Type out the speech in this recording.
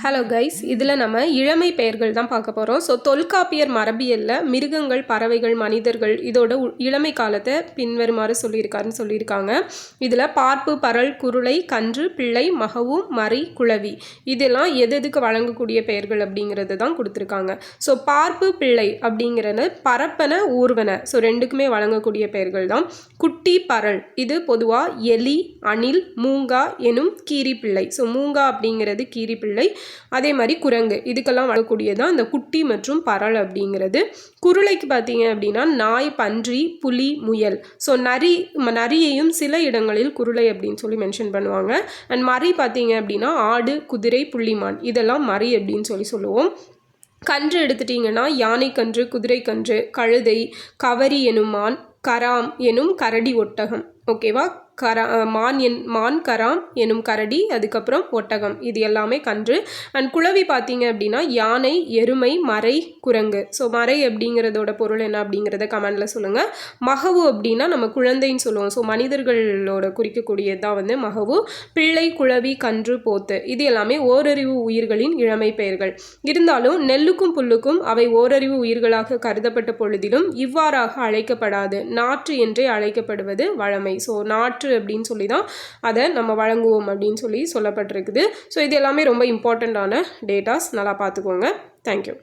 Hello guys, இதில் நம்ம இளமை பெயர்கள் தான் பார்க்க போகிறோம். ஸோ தொல்காப்பியர் மரபியலில் மிருகங்கள், பறவைகள், மனிதர்கள் இதோட இளமை காலத்தை பின்வருமாறு சொல்லியிருக்காங்க. இதில் பார்ப்பு, பரல், குருளை, கன்று, பிள்ளை, மகவு, மறி, குளவி இதெல்லாம் எதுக்கு வழங்கக்கூடிய பெயர்கள் அப்படிங்கிறது தான் கொடுத்துருக்காங்க. ஸோ பார்ப்பு, பிள்ளை அப்படிங்கிறது பரப்பன, ஊர்வன, ஸோ ரெண்டுக்குமே வழங்கக்கூடிய பெயர்கள் தான். குட்டி, பரல் இது பொதுவாக எலி, அணில், மூங்கா எனும் கீரி பிள்ளை. ஸோ மூங்கா அப்படிங்கிறது கீரி பிள்ளை. அதே மாதிரி குரங்கு இதுக்கெல்லாம் வரக்கூடியதான் இந்த குட்டி மற்றும் பரல் அப்படிங்கிறது. குருளைக்கு பார்த்தீங்க அப்படின்னா நாய், பன்றி, புலி, முயல். ஸோ நரியையும் சில இடங்களில் குருளை அப்படின்னு சொல்லி மென்ஷன் பண்ணுவாங்க. அண்ட் மறி பார்த்தீங்க அப்படின்னா ஆடு, குதிரை, புள்ளிமான் இதெல்லாம் மறி அப்படின்னு சொல்லுவோம். கன்று எடுத்துட்டிங்கன்னா யானை கன்று, குதிரை கன்று, கழுதை, கவரி எனும் மான், கராம் எனும் கரடி, ஒட்டகம். ஓகேவா? மான், கராம் எனும் கரடி, அதுக்கப்புறம் ஒட்டகம் இது எல்லாமே கன்று. அண்ட் குளவி பார்த்தீங்க அப்படின்னா யானை, எருமை, மறை, குரங்கு. ஸோ மறை அப்படிங்கிறதோட பொருள் என்ன அப்படிங்கிறத கமெண்டில் சொல்லுங்கள். மகவு அப்படின்னா நம்ம குழந்தைன்னு சொல்லுவோம். ஸோ மனிதர்களோட குறிக்கக்கூடியது தான் மகவு. பிள்ளை, குளவி, கன்று, போத்து இது எல்லாமே ஓரறிவு உயிர்களின் இளமை பெயர்கள். இருந்தாலும் நெல்லுக்கும் புல்லுக்கும் அவை ஓரறிவு உயிர்களாக கருதப்பட்ட பொழுதிலும் இவ்வாறாக அழைக்கப்படாது, நாற்று என்றே அழைக்கப்படுவது வழமை. ஸோ நாற்று அப்படின்னு சொல்லி தான் அதை நம்ம வழங்குவோம் அப்படின்னு சொல்லி சொல்லப்பட்டிருக்குது. ஸோ இது எல்லாமே ரொம்ப இம்பார்ட்டண்ட்டான டேட்டாஸ், நல்லா பார்த்துக்கோங்க. தேங்க்யூ.